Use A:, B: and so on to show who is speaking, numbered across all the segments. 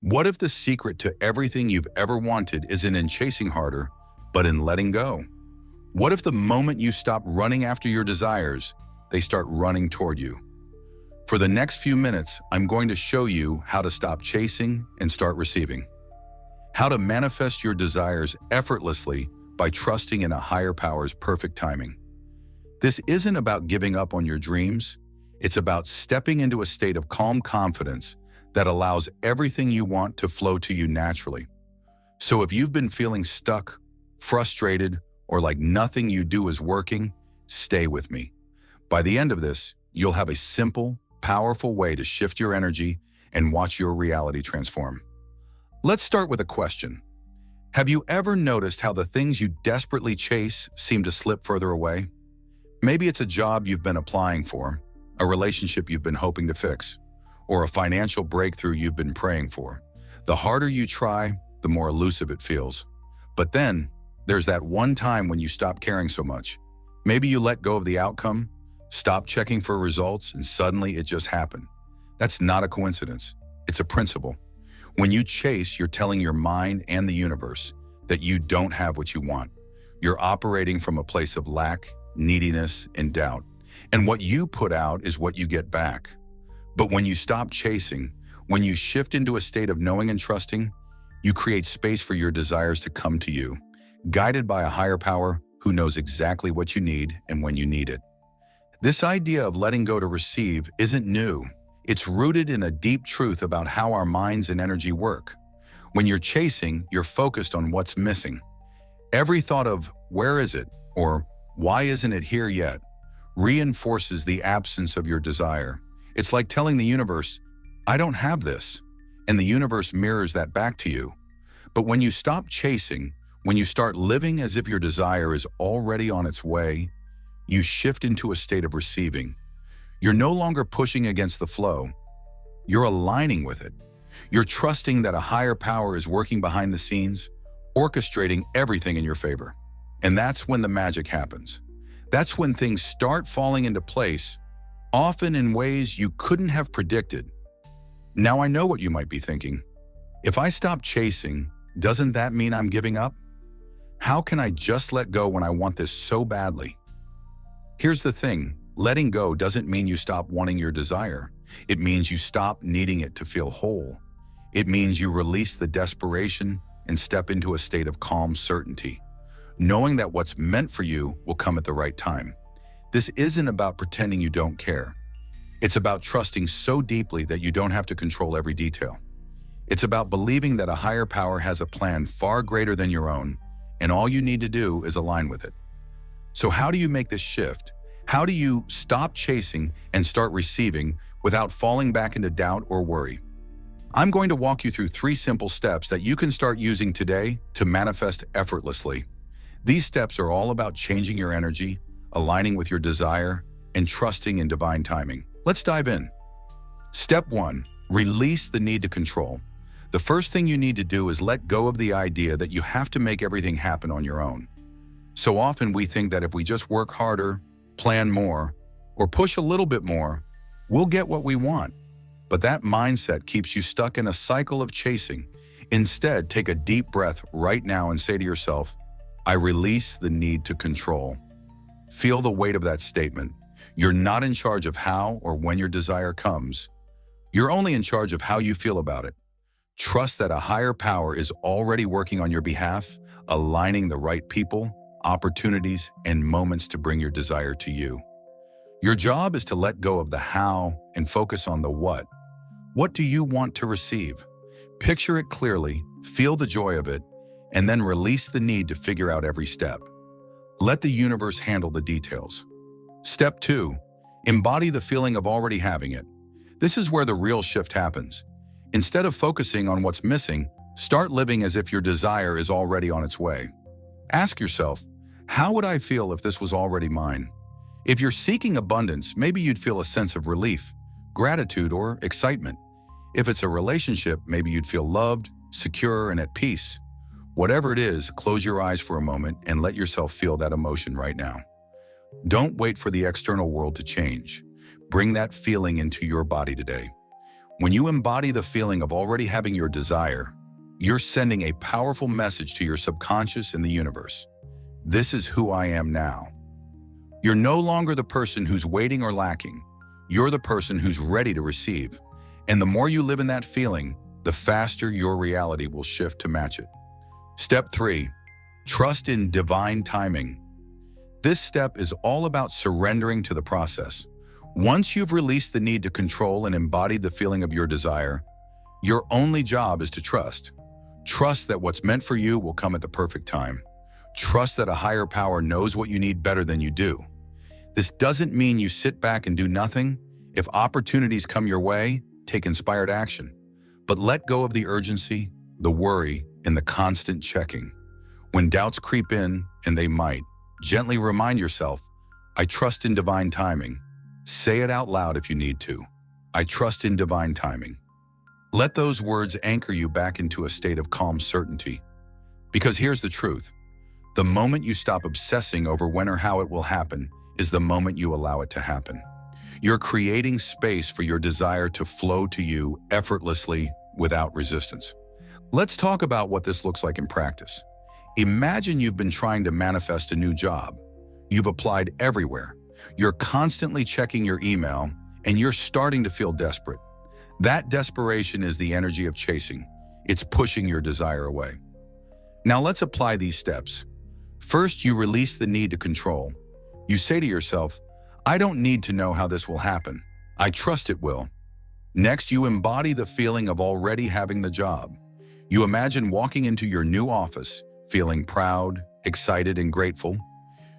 A: What if the secret to everything you've ever wanted isn't in chasing harder, but in letting go? What if the moment you stop running after your desires, they start running toward you? For the next few minutes, I'm going to show you how to stop chasing and start receiving. How to manifest your desires effortlessly by trusting in a higher power's perfect timing. This isn't about giving up on your dreams. It's about stepping into a state of calm confidence that allows everything you want to flow to you naturally. So if you've been feeling stuck, frustrated, or like nothing you do is working, stay with me. By the end of this, you'll have a simple, powerful way to shift your energy and watch your reality transform. Let's start with a question. Have you ever noticed how the things you desperately chase seem to slip further away? Maybe it's a job you've been applying for, a relationship you've been hoping to fix, or a financial breakthrough you've been praying for. The harder you try, the more elusive it feels. But then, there's that one time when you stop caring so much. Maybe you let go of the outcome, stop checking for results, and suddenly it just happened. That's not a coincidence. It's a principle. When you chase, you're telling your mind and the universe that you don't have what you want. You're operating from a place of lack, neediness, and doubt. And what you put out is what you get back. But when you stop chasing, when you shift into a state of knowing and trusting, you create space for your desires to come to you, guided by a higher power who knows exactly what you need and when you need it. This idea of letting go to receive isn't new. It's rooted in a deep truth about how our minds and energy work. When you're chasing, you're focused on what's missing. Every thought of "where is it?" or "why isn't it here yet?" reinforces the absence of your desire. It's like telling the universe, "I don't have this," and the universe mirrors that back to you. But when you stop chasing, when you start living as if your desire is already on its way, you shift into a state of receiving. You're no longer pushing against the flow. You're aligning with it. You're trusting that a higher power is working behind the scenes, orchestrating everything in your favor. And that's when the magic happens. That's when things start falling into place, often in ways you couldn't have predicted. Now I know what you might be thinking. If I stop chasing, doesn't that mean I'm giving up? How can I just let go when I want this so badly? Here's the thing, letting go doesn't mean you stop wanting your desire. It means you stop needing it to feel whole. It means you release the desperation and step into a state of calm certainty, knowing that what's meant for you will come at the right time. This isn't about pretending you don't care. It's about trusting so deeply that you don't have to control every detail. It's about believing that a higher power has a plan far greater than your own, and all you need to do is align with it. So how do you make this shift? How do you stop chasing and start receiving without falling back into doubt or worry? I'm going to walk you through 3 simple steps that you can start using today to manifest effortlessly. These steps are all about changing your energy, aligning with your desire, and trusting in divine timing. Let's dive in. Step 1, release the need to control. The first thing you need to do is let go of the idea that you have to make everything happen on your own. So often we think that if we just work harder, plan more, or push a little bit more, we'll get what we want. But that mindset keeps you stuck in a cycle of chasing. Instead, take a deep breath right now and say to yourself, "I release the need to control." Feel the weight of that statement. You're not in charge of how or when your desire comes. You're only in charge of how you feel about it. Trust that a higher power is already working on your behalf, aligning the right people, opportunities, and moments to bring your desire to you. Your job is to let go of the how and focus on the what. What do you want to receive? Picture it clearly, feel the joy of it, and then release the need to figure out every step. Let the universe handle the details. Step 2, embody the feeling of already having it. This is where the real shift happens. Instead of focusing on what's missing, start living as if your desire is already on its way. Ask yourself, how would I feel if this was already mine? If you're seeking abundance, maybe you'd feel a sense of relief, gratitude, or excitement. If it's a relationship, maybe you'd feel loved, secure, and at peace. Whatever it is, close your eyes for a moment and let yourself feel that emotion right now. Don't wait for the external world to change. Bring that feeling into your body today. When you embody the feeling of already having your desire, you're sending a powerful message to your subconscious and the universe. This is who I am now. You're no longer the person who's waiting or lacking. You're the person who's ready to receive. And the more you live in that feeling, the faster your reality will shift to match it. Step 3. Trust in divine timing. This step is all about surrendering to the process. Once you've released the need to control and embodied the feeling of your desire, your only job is to trust. Trust that what's meant for you will come at the perfect time. Trust that a higher power knows what you need better than you do. This doesn't mean you sit back and do nothing. If opportunities come your way, take inspired action. But let go of the urgency, the worry, and the constant checking. When doubts creep in, and they might, gently remind yourself, I trust in divine timing. Say it out loud if you need to. I trust in divine timing. Let those words anchor you back into a state of calm certainty. Because here's the truth. The moment you stop obsessing over when or how it will happen is the moment you allow it to happen. You're creating space for your desire to flow to you effortlessly without resistance. Let's talk about what this looks like in practice. Imagine you've been trying to manifest a new job. You've applied everywhere. You're constantly checking your email, and you're starting to feel desperate. That desperation is the energy of chasing. It's pushing your desire away. Now let's apply these steps. First, you release the need to control. You say to yourself, I don't need to know how this will happen. I trust it will. Next, you embody the feeling of already having the job. You imagine walking into your new office, feeling proud, excited, and grateful.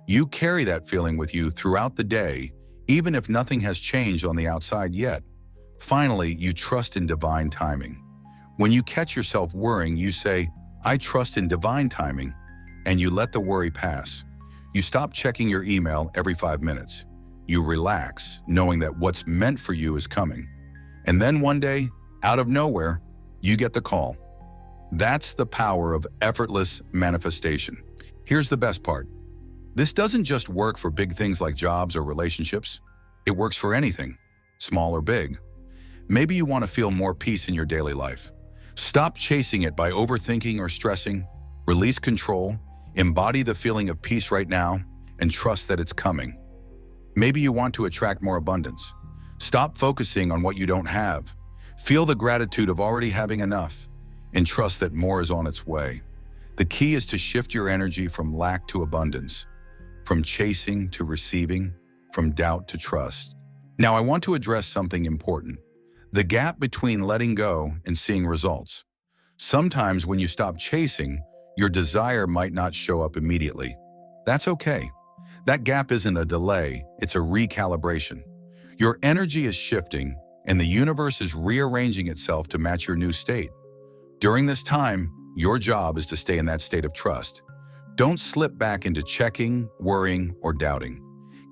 A: You carry that feeling with you throughout the day, even if nothing has changed on the outside yet. Finally, you trust in divine timing. When you catch yourself worrying, you say, I trust in divine timing, and you let the worry pass. You stop checking your email every 5 minutes. You relax, knowing that what's meant for you is coming. And then one day, out of nowhere, you get the call. That's the power of effortless manifestation. Here's the best part. This doesn't just work for big things like jobs or relationships. It works for anything, small or big. Maybe you want to feel more peace in your daily life. Stop chasing it by overthinking or stressing. Release control, embody the feeling of peace right now, and trust that it's coming. Maybe you want to attract more abundance. Stop focusing on what you don't have. Feel the gratitude of already having enough, and trust that more is on its way. The key is to shift your energy from lack to abundance, from chasing to receiving, from doubt to trust. Now I want to address something important. The gap between letting go and seeing results. Sometimes when you stop chasing, your desire might not show up immediately. That's okay. That gap isn't a delay, it's a recalibration. Your energy is shifting, and the universe is rearranging itself to match your new state. During this time, your job is to stay in that state of trust. Don't slip back into checking, worrying, or doubting.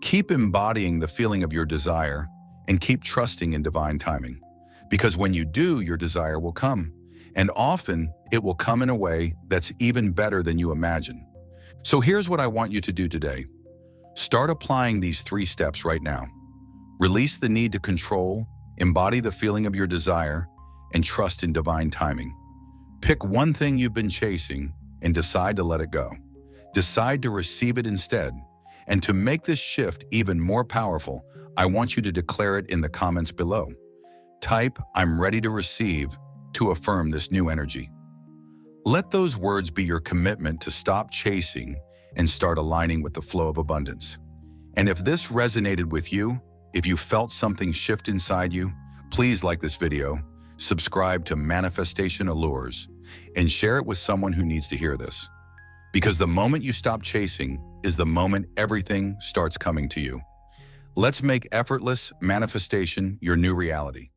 A: Keep embodying the feeling of your desire, and keep trusting in divine timing. Because when you do, your desire will come. And often, it will come in a way that's even better than you imagine. So here's what I want you to do today. Start applying these 3 steps right now. Release the need to control, embody the feeling of your desire, and trust in divine timing. Pick one thing you've been chasing and decide to let it go. Decide to receive it instead. And to make this shift even more powerful, I want you to declare it in the comments below. Type, I'm ready to receive, to affirm this new energy. Let those words be your commitment to stop chasing and start aligning with the flow of abundance. And if this resonated with you, if you felt something shift inside you, please like this video, subscribe to Manifestation Allures, and share it with someone who needs to hear this. Because the moment you stop chasing is the moment everything starts coming to you. Let's make effortless manifestation your new reality.